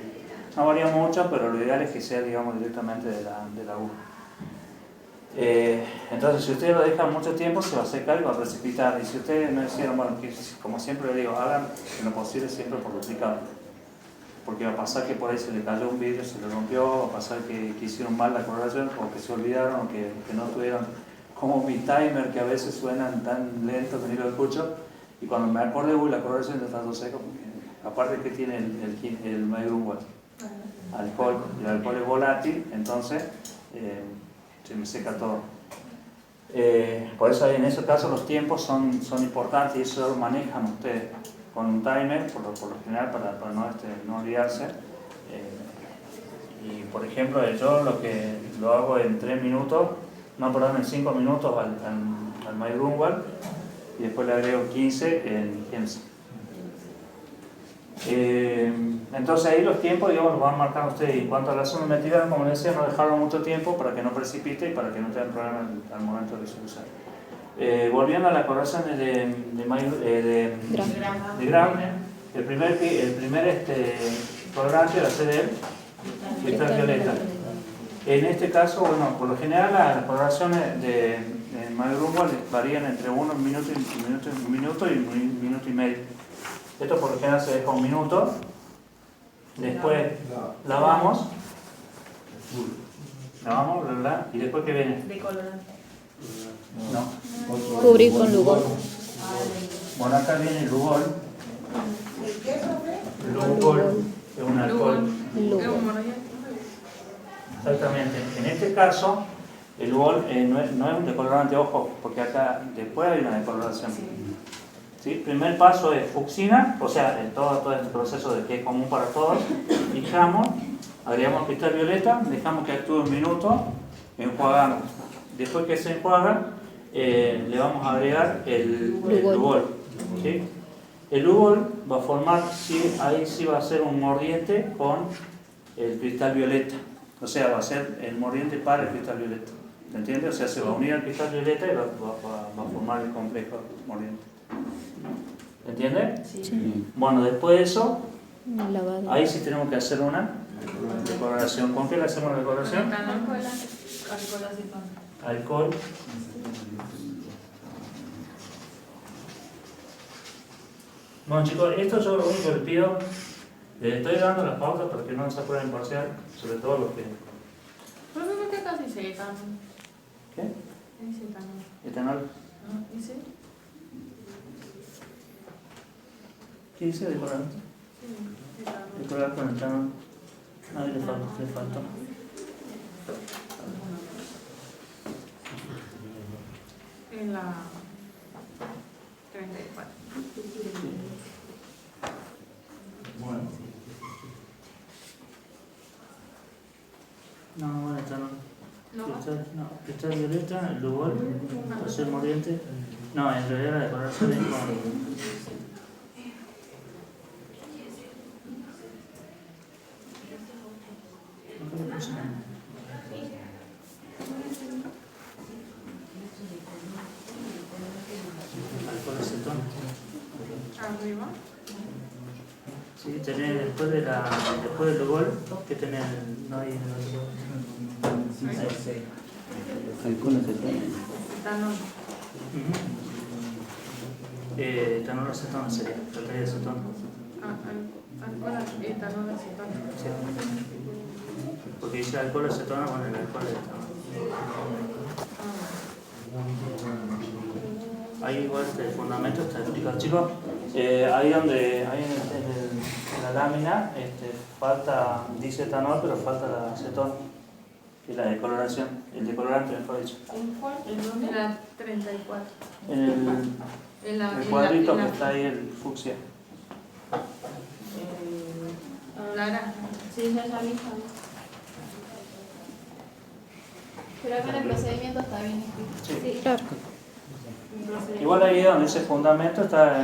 No varía mucho, pero lo ideal es que sea, digamos, directamente de la aguja. Entonces, si ustedes lo dejan mucho tiempo, se va a secar y va a precipitar. Y si ustedes no hicieron, bueno, como siempre le digo, hagan lo posible siempre por duplicado. Porque va a pasar que por ahí se le cayó un vidrio, se le rompió, va a pasar que hicieron mal la coloración, o que se olvidaron, o que no tuvieron, como mi timer, que a veces suenan tan lento que ni lo escucho, y cuando me acordé, la coloración está todo seco, porque aparte que tiene el Mike Grunwald, alcohol, y el alcohol es volátil, entonces se me seca todo. Por eso en ese caso los tiempos son importantes y eso lo manejan ustedes con un timer, por lo general, para no olvidarse. Y por ejemplo, yo lo hago en 3 minutos, en 5 minutos al Mike Grunwald y después le agrego 15 en Jensen. Entonces ahí los tiempos, digamos, los van marcando ustedes. Y en cuanto a la azul metileno, como les decía, no dejarlo mucho tiempo para que no precipite y para que no tengan problemas al momento de usar. Volviendo a la coloración de Gram, el primer colorante va a ser el cristal violeta. En este caso, bueno, por lo general las coloraciones de Mike Grunwald varían entre 1 minuto y 1 minuto y medio. Esto por lo general se deja 1 minuto, después lavamos, y después ¿qué viene? Decolorante. No. Cubrir con Lugol. Bueno, acá viene el Lugol. ¿El qué, profe? Lugol es un alcohol. Es un monoya. Exactamente. En este caso, el Lugol no es un decolorante, ojo, porque acá después hay una decoloración. ¿Sí? Primer paso es fucsina, o sea, en todo este proceso de que es común para todos, fijamos, agregamos cristal violeta, dejamos que actúe 1 minuto, enjuagamos. Después que se enjuaga, le vamos a agregar el Lugol. ¿Sí? El Lugol va a formar, ahí sí va a ser un mordiente con el cristal violeta, o sea, va a ser el mordiente para el cristal violeta. ¿Se entiende? O sea, se va a unir al cristal violeta y va a formar el complejo mordiente. ¿Entiende? Sí. Bueno, después de eso, Una lavada. ahí sí tenemos que hacer una decoloración. ¿Con qué le hacemos la decoloración? Alcohol. Bueno chicos, esto yo lo único que les pido, les estoy dando las pausas para que no se aprueben parcial, sobre todo los que... Pero ¿por qué casi se etan? ¿Qué? Es etanol. Etanol. ¿No? ¿Y sí? ¿Qué dice decorar? Decorar con el etano. Nadie le faltó. En la 34. Bueno. No, esta no. Esta es violeta, el lugol, hacer moriente. No, en realidad la decoración es con. Alcohol acetona. Arriba. Sí, tenés después del lugol, que tenés, no hay. Alcohol acetona. Etanol. Etanol acetona sería, trataría de acetona. Alcohol, etanol, acetona. Sí. Porque dice alcohol acetona, bueno, el alcohol es etanol. Ahí igual el fundamento está explicado. Chicos, ahí donde, ahí en la lámina, falta, dice etanol, pero falta la acetona. Y la decoloración, el decolorante, mejor dicho. ¿En cuál? ¿En dónde? En la 34. En el cuadrito que está ahí, el fucsia. Naranja. Sí, ya vi. Pero acá en el procedimiento está bien escrito. Sí. Claro. Igual ahí donde dice fundamento está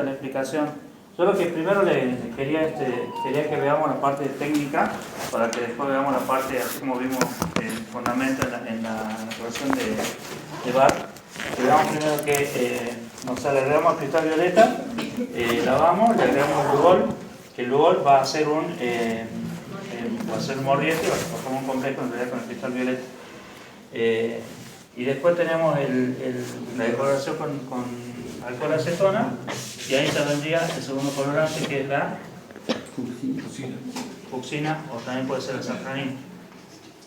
la explicación. Yo lo que primero le quería que veamos la parte técnica, para que después veamos la parte, así como vimos el fundamento en la corrección de bar. Veamos primero que le agregamos el cristal violeta, lavamos, le agregamos el lugol, que el lugol va a ser un mordiente, va a formar un complejo en realidad con el cristal violeta. Y después tenemos la decoración con alcohol acetona, y ahí ya vendría el segundo colorante, que es la fucsina, o también puede ser la safranina.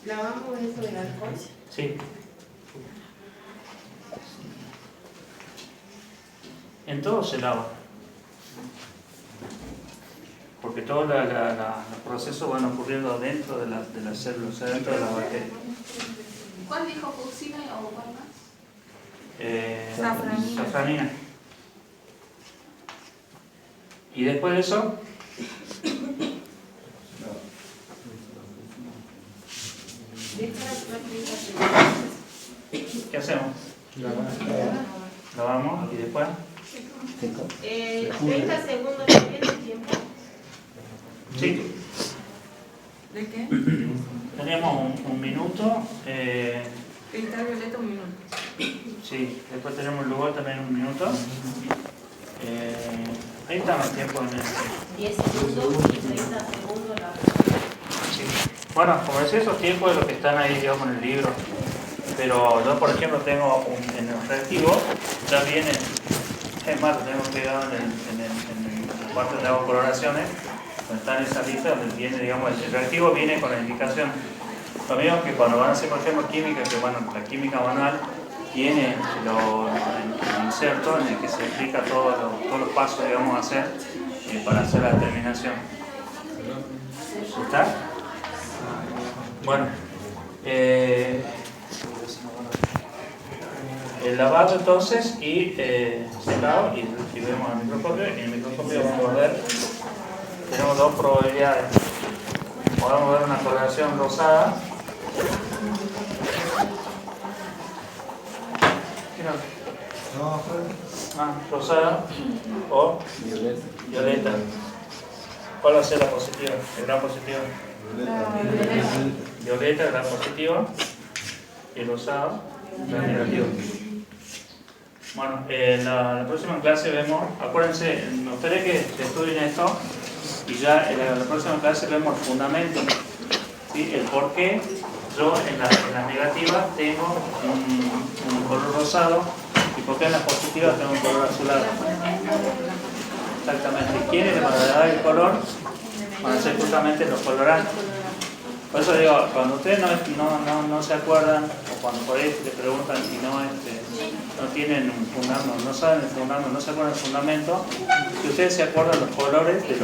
¿Lavamos eso del alcohol? Sí. En todo se lava, porque todos los procesos van ocurriendo dentro de las células, o sea, dentro de la bacteria. ¿Cuál dijo fucsina o cuál más? Safranina. Safranina. Y después de eso, ¿qué hacemos? Lavamos y después 30 segundos también de tiempo. sí. ¿De qué? Tenemos un minuto. Cristal violeta, 1 minuto. Sí, después tenemos el lugar también 1 minuto. Ahí está más tiempo en el. 10 segundos y 30 segundos la. Sí. Bueno, como decía, esos tiempos de los que están ahí, digamos, en el libro. Pero yo, por ejemplo, tengo en el reactivo, ya viene, es más, lo tengo pegado en la parte donde hago coloraciones, donde está en esa lista, donde viene, digamos, el reactivo viene con la indicación. Lo mismo que cuando van a hacer, por ejemplo, química, que bueno, la química manual tiene el inserto en el que se explica todos los pasos que vamos a hacer para hacer la determinación. ¿Está? Bueno, el lavado entonces y secado, y vemos el microscopio, y en el microscopio vamos a ver, tenemos dos probabilidades. Podemos ver una coloración rosada. Rosada o violeta. ¿Cuál va a ser la positiva? El gran positivo. Violeta, el gran positivo. Y el rosado, el gran negativo. Bueno, la próxima clase vemos, acuérdense, me gustaría que estudien esto, y ya en la próxima clase vemos el fundamento, ¿sí? El por qué yo en las negativas tengo un color rosado y por qué en las positivas tengo un color azulado. Exactamente. ¿Quiénes le van a dar el color? Van a ser justamente los colorantes. Por eso digo, cuando ustedes no se acuerdan, o cuando por ahí te preguntan y no no tienen un fundamento, no saben el fundamento, no se acuerdan del fundamento, si ustedes se acuerdan los colores, el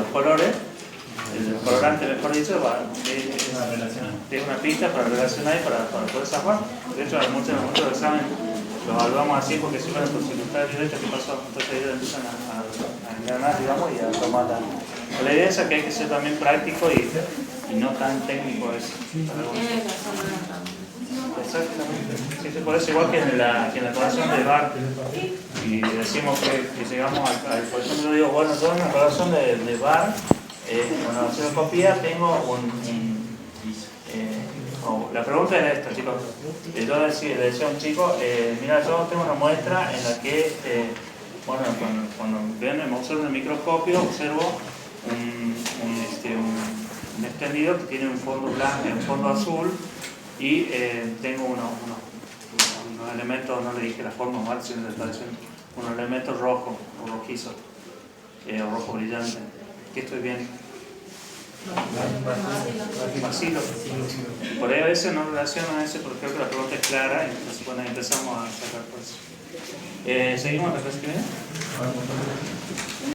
colorante, mejor dicho, tiene una pista para relacionar y para poder zafar. De hecho, muchos exámenes los evaluamos así porque si fueran por circunstancias violentas, ¿qué pasó? Entonces ellos empiezan a engranar, digamos, y a tomar la idea es que hay que ser también práctico y no tan técnico eso. Exactamente. Sí, por eso igual que en la ecuación de Bar, y decimos que llegamos por ejemplo, yo digo, bueno, yo en la ecuación de Bar, con la osciloscopía tengo la pregunta era esta, chicos. Yo le decía a un chico, mira, yo tengo una muestra en la que, bueno, cuando me observo en el microscopio, observo un extendido que tiene un fondo blanco, un fondo azul, y tengo unos elementos, no le dije la forma mal, sino le está diciendo, unos elementos rojos o rojizos, o rojo brillante. ¿Qué estoy viendo? Vacilo. Por ahí a veces no relaciono a ese porque creo que la pregunta es clara y entonces cuando empezamos a sacar cosas. ¿Seguimos la clase que viene?